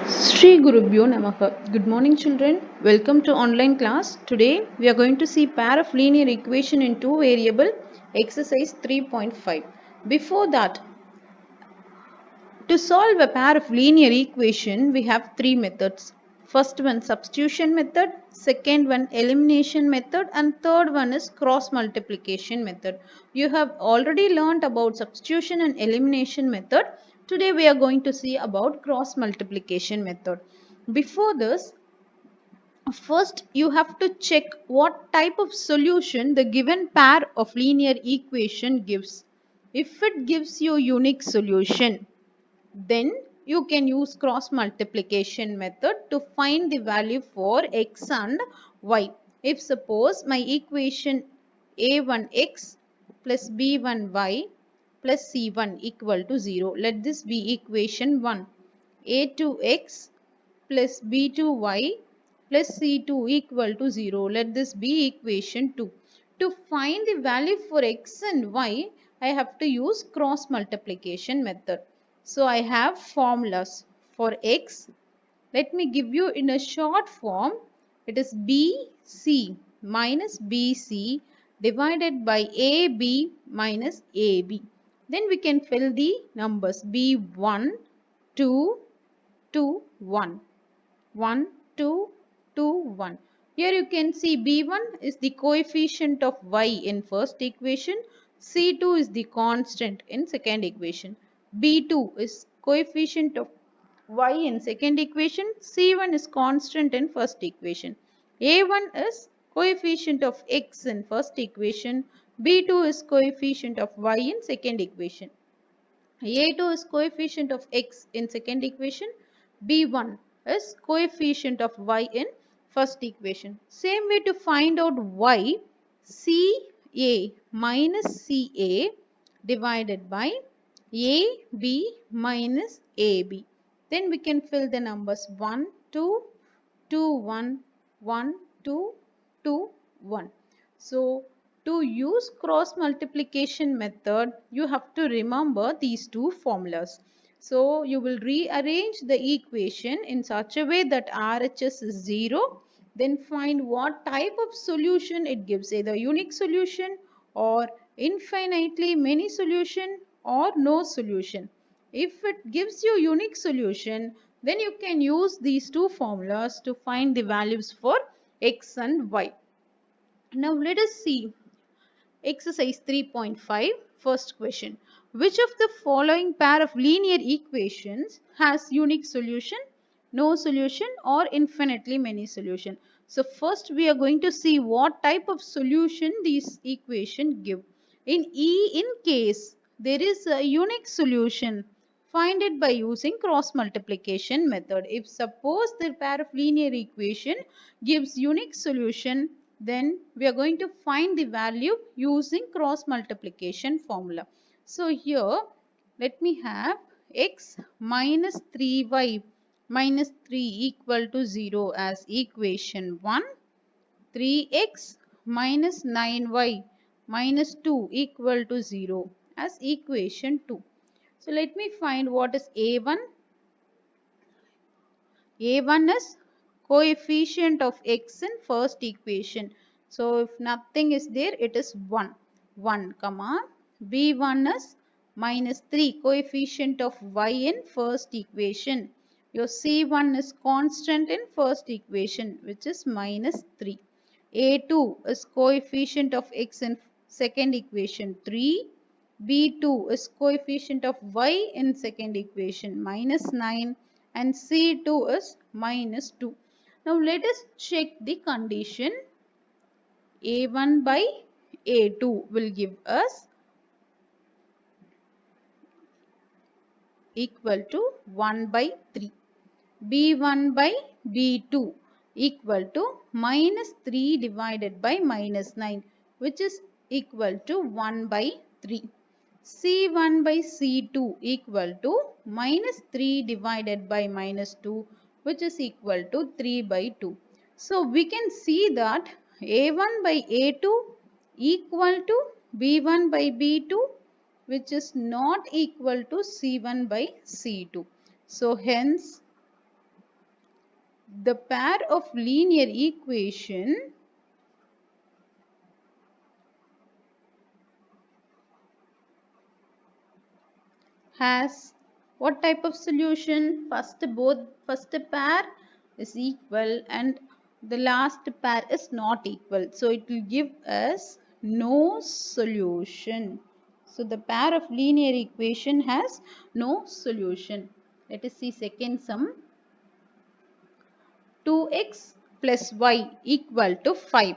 Sri Gurubhyo Namaha. Good morning, children. Welcome to online class. Today we are going to see pair of linear equation in two variable exercise 3.5. Before that, to solve a pair of linear equation, we have three methods. First one substitution method, second one elimination method, and third one is cross multiplication method. You have already learnt about substitution and elimination method. Today we are going to see about cross multiplication method. Before this, first you have to check what type of solution the given pair of linear equation gives. If it gives you unique solution, then you can use cross multiplication method to find the value for x and y. If suppose my equation a1x plus b1y plus c1 equal to 0, let this be equation 1. a2x plus b2y plus c2 equal to 0, let this be equation 2. To find the value for x and y, I have to use cross multiplication method. So I have formulas for x. Let me give you in a short form. It is BC minus BC divided by AB minus AB. Then we can fill the numbers B1, 2, 2, 1. 1, 2, 2, 1. Here you can see B1 is the coefficient of y in first equation. C2 is the constant in second equation. B2 is coefficient of y in second equation. C1 is constant in first equation. A1 is coefficient of x in first equation. B2 is coefficient of y in second equation. A2 is coefficient of x in second equation. B1 is coefficient of y in first equation. Same way to find out y, CA minus CA divided by AB minus AB. Then we can fill the numbers 1, 2, 2, 1, 1, 2, 2, 1. So, to use cross multiplication method, you have to remember these two formulas. So, you will rearrange the equation in such a way that RHS is 0. Then find what type of solution it gives, either unique solution or infinitely many solution or no solution. If it gives you unique solution, then you can use these two formulas to find the values for x and y. Now let us see exercise 3.5. First question. Which of the following pair of linear equations has unique solution, no solution or infinitely many solution? So first we are going to see what type of solution these equations give. In case there is a unique solution, find it by using cross multiplication method. If suppose the pair of linear equation gives unique solution, then we are going to find the value using cross multiplication formula. So here let me have x minus 3y minus 3 equal to 0 as equation 1. 3x minus 9y minus 2 equal to 0 as equation 2. So let me find what is a1. A1 is coefficient of x in first equation. So if nothing is there, it is 1. 1 comma. B1 is minus 3 coefficient of y in first equation. Your C1 is constant in first equation, which is minus 3. A2 is coefficient of x in second equation 3. B2 is coefficient of y in second equation minus 9 and C2 is minus 2. Now let us check the condition. A1 by A2 will give us equal to 1 by 3. B1 by B2 equal to minus 3 divided by minus 9, which is equal to 1 by 3. C1 by C2 equal to minus 3 divided by minus 2, which is equal to 3 by 2. So we can see that A1 by A2 equal to B1 by B2, which is not equal to C1 by C2. So hence the pair of linear equation has what type of solution? First pair is equal and the last pair is not equal. So it will give us no solution. So the pair of linear equation has no solution. Let us see second sum. 2x plus y equal to 5.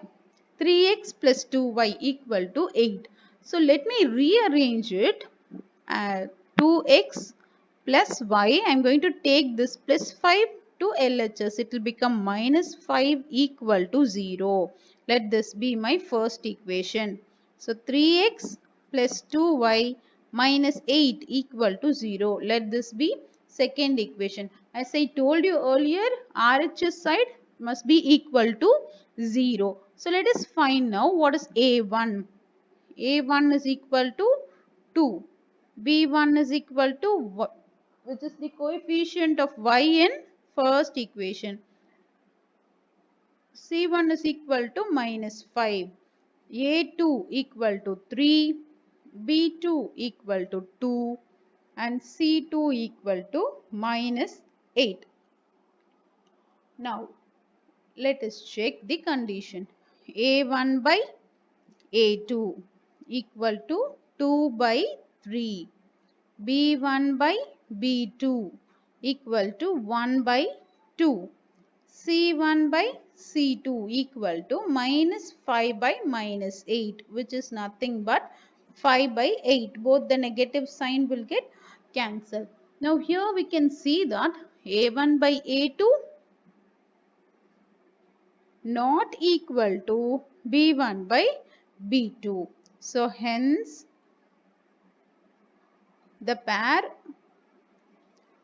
3x plus 2y equal to 8. So let me rearrange it. 2x plus y, I am going to take this plus 5 to LHS. It will become minus 5 equal to 0. Let this be my first equation. So 3x plus 2y minus 8 equal to 0. Let this be second equation. As I told you earlier, RHS side must be equal to 0. So let us find now what is A1. A1 is equal to 2. B1 is equal to which is the coefficient of y in first equation. C1 is equal to minus 5. A2 equal to 3. B2 equal to 2. And C2 equal to minus 8. Now, let us check the condition. A1 by A2 equal to 2 by 3. B1 by B2 equal to 1 by 2. C1 by C2 equal to minus 5 by minus 8, which is nothing but 5 by 8. Both the negative sign will get cancelled. Now here we can see that A1 by A2 not equal to B1 by B2. So hence the pair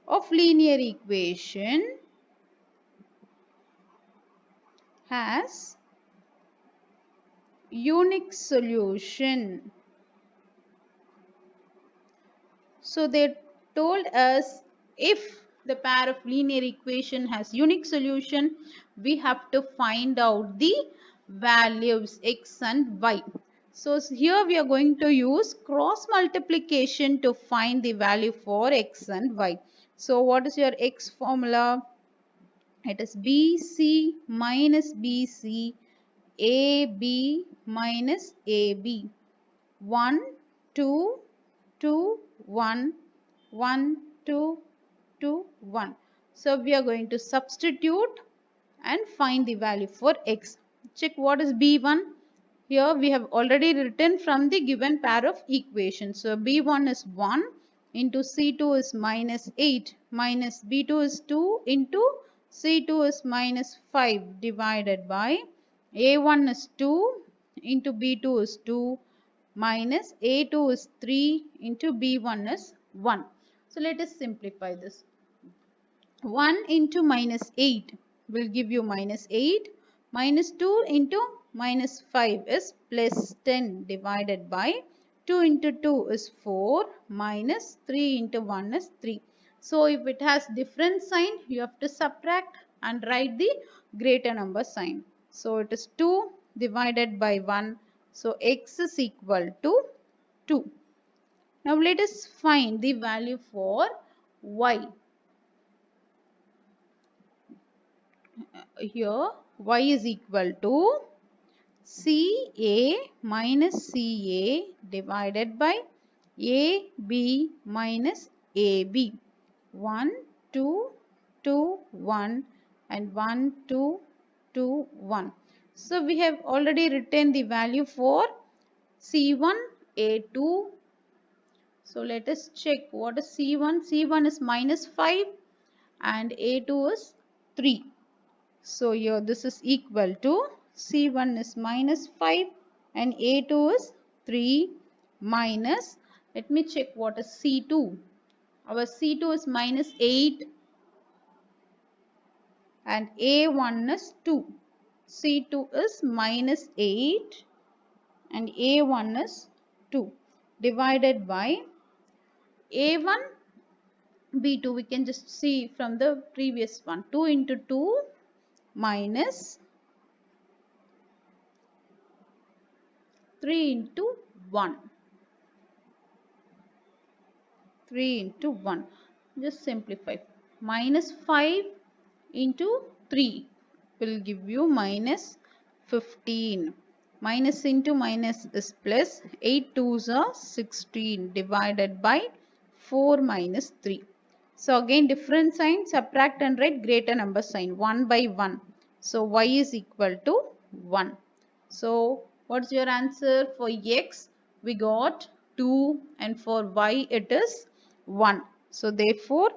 of linear equation has unique solution. So they told us if the pair of linear equation has unique solution, we have to find out the values x and y. So here we are going to use cross multiplication to find the value for x and y. So what is your x formula? It is BC minus BC, AB minus AB. 1, 2, 2, 1, 1, 2, 2, 1. So we are going to substitute and find the value for x. Check what is B1. Here we have already written from the given pair of equations. So B1 is 1 into C2 is minus 8 minus B2 is 2 into C2 is minus 5 divided by A1 is 2 into B2 is 2 minus A2 is 3 into B1 is 1. So let us simplify this. 1 into minus 8 will give you minus 8. Minus 2 into minus 5 is plus 10 divided by 2 into 2 is 4 minus 3 into 1 is 3. So if it has different sign, you have to subtract and write the greater number sign. So it is 2 divided by 1. So x is equal to 2. Now let us find the value for y. Here y is equal to CA minus CA divided by AB minus AB. 1, 2, 2, 1 and 1, 2, 2, 1. So we have already written the value for C1, A2. So let us check what is C1. C1 is minus 5 and A2 is 3. So here this is equal to C1 is minus 5 and A2 is 3 minus, let me check what is C2. Our C2 is minus 8 and A1 is 2. C2 is minus 8 and A1 is 2 divided by A1 B2. We can just see from the previous one. 2 into 2 minus 3 into 1. 3 into 1. Just simplify. Minus 5 into 3 will give you minus 15. Minus into minus is plus. 8 twos are 16 divided by 4 minus 3. So again different sign, subtract and write greater number sign 1 by 1. So y is equal to 1. So what's your answer for x? We got 2 and for y it is 1. So therefore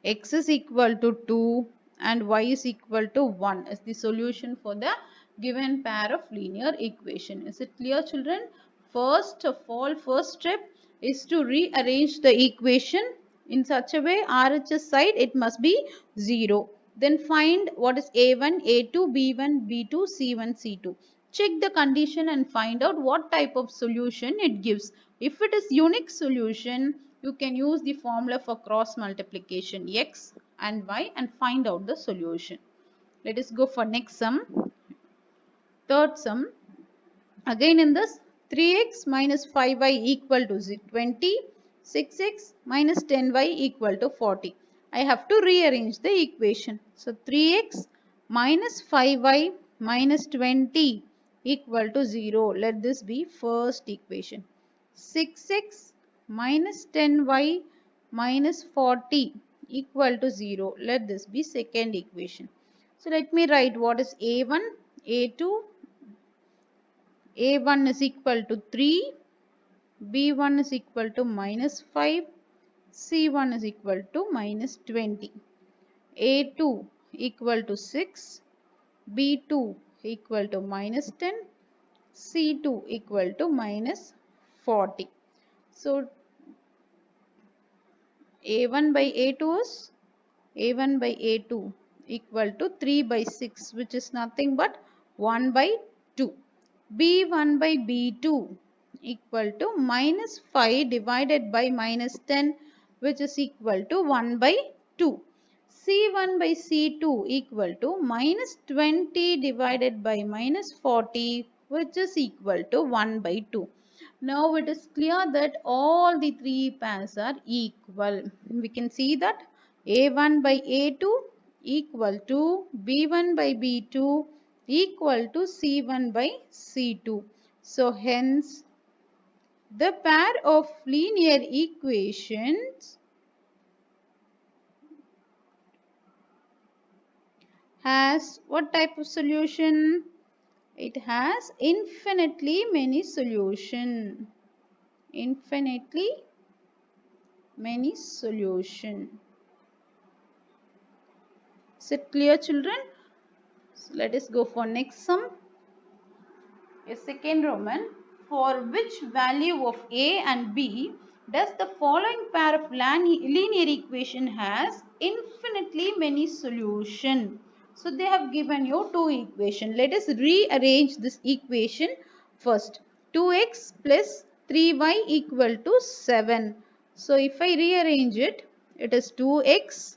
x is equal to 2 and y is equal to 1 is the solution for the given pair of linear equation. Is it clear, children? First of all, first step is to rearrange the equation in such a way RHS side it must be 0. Then find what is A1, A2, B1, B2, C1, C2. Check the condition and find out what type of solution it gives. If it is unique solution, you can use the formula for cross multiplication x and y and find out the solution. Let us go for next sum. Third sum. Again in this 3x minus 5y equal to 20, 6x minus 10y equal to 40. I have to rearrange the equation. So 3x minus 5y minus 20 equal to 0. Let this be first equation. 6x minus 10y minus 40 equal to 0. Let this be second equation. So let me write what is a1, a2, a1 is equal to 3, b1 is equal to minus 5, c1 is equal to minus 20, a2 equal to 6, b2 equal to minus 10, c2 equal to minus 40. So a1 by a2 is a1 by a2 equal to 3 by 6, which is nothing but 1 by 2. b1 by b2 equal to minus 5 divided by minus 10, which is equal to 1 by 2. c1 by c2 equal to minus 20 divided by minus 40, which is equal to 1 by 2. Now it is clear that all the three pairs are equal. We can see that a1 by a2 equal to b1 by b2 equal to c1 by c2. So hence the pair of linear equations has what type of solution? It has infinitely many solution. Infinitely many solution. Is it clear, children? So let us go for next sum. A second Roman, for which value of a and b does the following pair of linear equation has infinitely many solution? So they have given you two equation. Let us rearrange this equation first. 2x plus 3y equal to 7. So if I rearrange it, it is 2x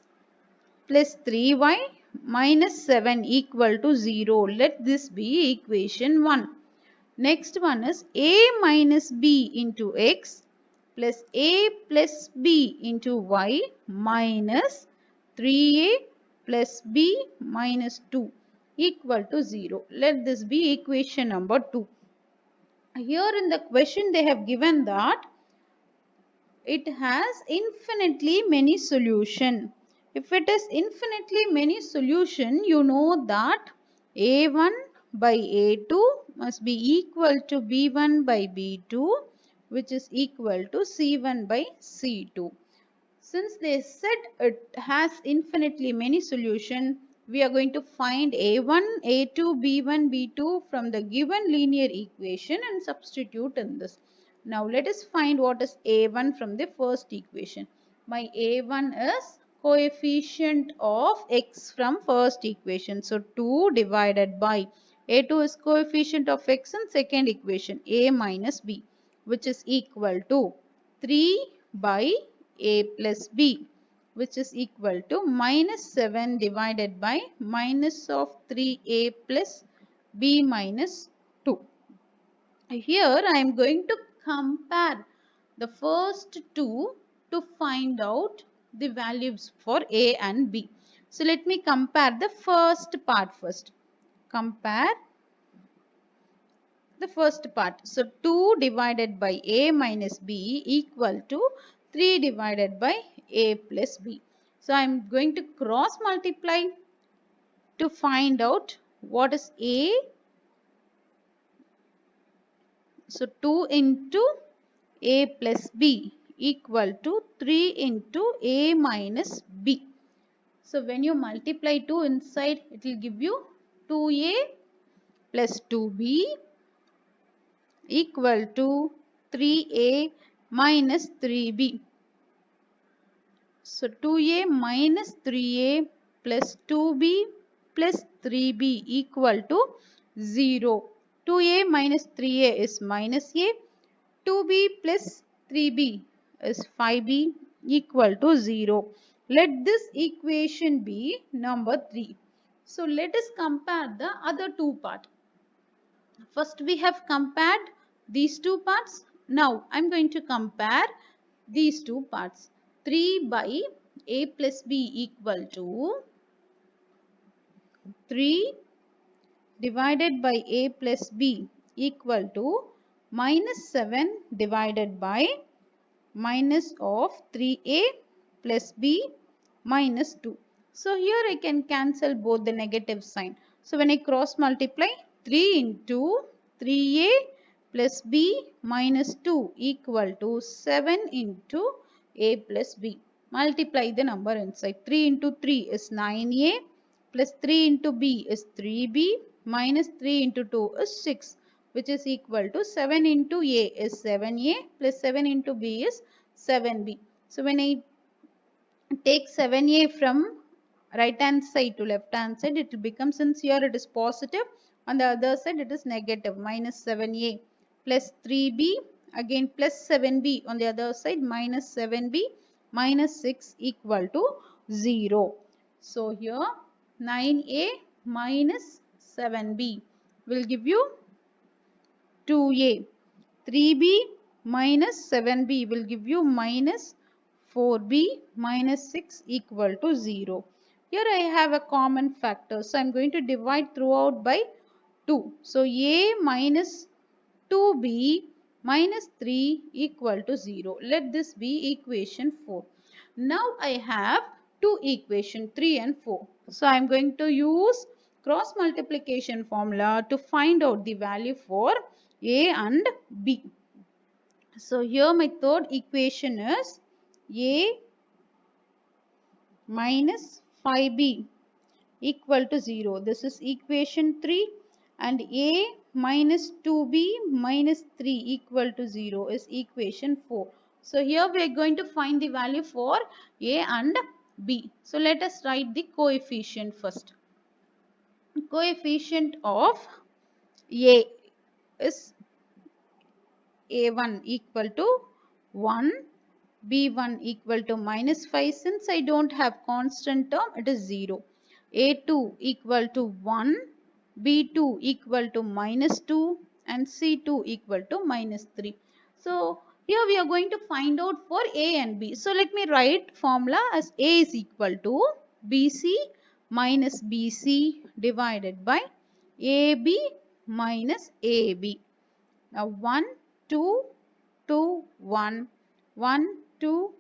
plus 3y minus 7 equal to 0. Let this be equation 1. Next one is a minus b into x plus a plus b into y minus 3a plus b minus 2 equal to 0. Let this be equation number 2. Here in the question they have given that it has infinitely many solution. If it is infinitely many solution, you know that a1 by a2 must be equal to b1 by b2, which is equal to c1 by c2. Since they said it has infinitely many solution, we are going to find a1, a2, b1, b2 from the given linear equation and substitute in this. Now let us find what is a1 from the first equation. My a1 is coefficient of x from first equation. So 2 divided by a2 is coefficient of x in second equation, a minus b, which is equal to 3 by a plus b. which is equal to minus 7 divided by minus of 3a plus b minus 2. Here I am going to compare the first two to find out the values for a and b. So let me compare the first part first. Compare the first part. So 2 divided by a minus b equal to 3 divided by a plus b. So I am going to cross multiply to find out what is a. So 2 into a plus b equal to 3 into a minus b. So when you multiply 2 inside, it will give you 2a plus 2b equal to 3a minus 3b. So 2a minus 3a plus 2b plus 3b equal to 0. 2a minus 3a is minus a. 2b plus 3b is 5b equal to 0. Let this equation be number 3. So let us compare the other two parts. First we have compared these two parts. Now I am going to compare these two parts. 3 by a plus b equal to 3 divided by a plus b equal to minus 7 divided by minus of 3a plus b minus 2. So here I can cancel both the negative sign. So when I cross multiply, 3 into 3a plus b minus 2 equal to 7 into a plus b. Multiply the number inside. 3 into 3 is 9a plus 3 into b is 3b minus 3 into 2 is 6, which is equal to 7 into a is 7a plus 7 into b is 7b. So when I take 7a from right hand side to left hand side, it will become, since here it is positive, on the other side it is negative, minus 7a plus 3b again plus 7b on the other side minus 7b minus 6 equal to 0. So here 9a minus 7b will give you 2a. 3b minus 7b will give you minus 4b minus 6 equal to 0. Here I have a common factor. So I am going to divide throughout by 2. So a minus 2b minus 3 equal to 0. Let this be equation 4. Now I have two equation 3 and 4. So I am going to use cross multiplication formula to find out the value for a and b. So here my third equation is a minus 5b equal to 0. This is equation 3, and a minus 2b minus 3 equal to 0 is equation 4. So here we are going to find the value for a and b. So let us write the coefficient first. Coefficient of a is a1 equal to 1, b1 equal to minus 5. Since I don't have constant term, it is 0. a2 equal to 1, b2 equal to minus 2, and c2 equal to minus 3. So here we are going to find out for a and b. So let me write formula as a is equal to bc minus bc divided by ab minus ab. Now 1, 2, 2, 1, 1, 2,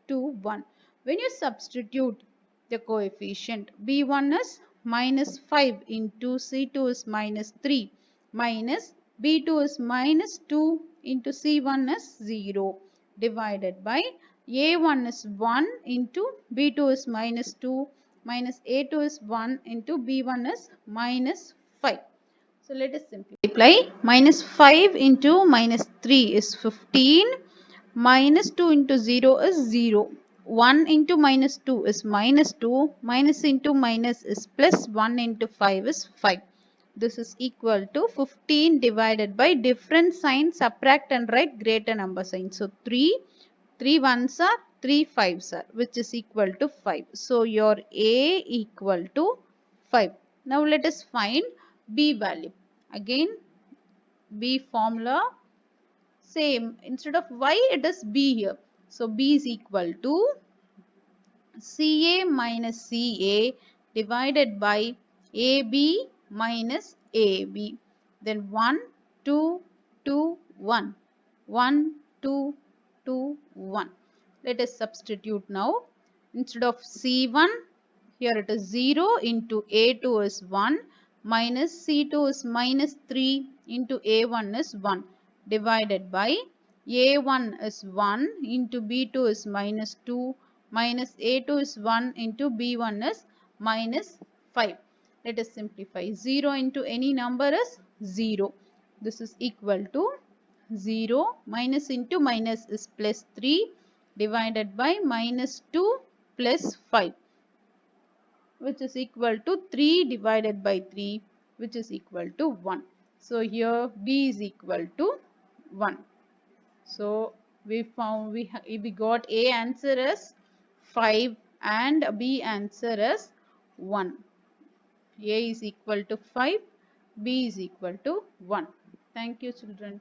2, 1. When you substitute the coefficient, b1 is minus 5 into c2 is minus 3 minus b2 is minus 2 into c1 is 0 divided by a1 is 1 into b2 is minus 2 minus a2 is 1 into b1 is minus 5. So let us simplify. Minus 5 into minus 3 is 15. Minus 2 into 0 is 0. 1 into minus 2 is minus 2. Minus into minus is plus. 1 into 5 is 5. This is equal to 15 divided by different sign, subtract and write greater number sign. So 3 ones are 3 5s are, which is equal to 5. So your A equal to 5. Now let us find B value. Again B formula same, instead of Y it is B here. So B is equal to CA minus CA divided by AB minus AB. Then 1, 2, 2, 1. 1, 2, 2, 1. Let us substitute now. Instead of C1, here it is 0 into A2 is 1 minus C2 is minus 3 into A1 is 1 divided by A1 is 1 into B2 is minus 2 minus A2 is 1 into B1 is minus 5. Let us simplify. 0 into any number is 0. This is equal to 0 minus into minus is plus 3 divided by minus 2 plus 5, which is equal to 3 divided by 3, which is equal to 1. So here B is equal to 1. So we found we got A answer as 5 and B answer as 1. A is equal to 5, B is equal to 1. Thank you children.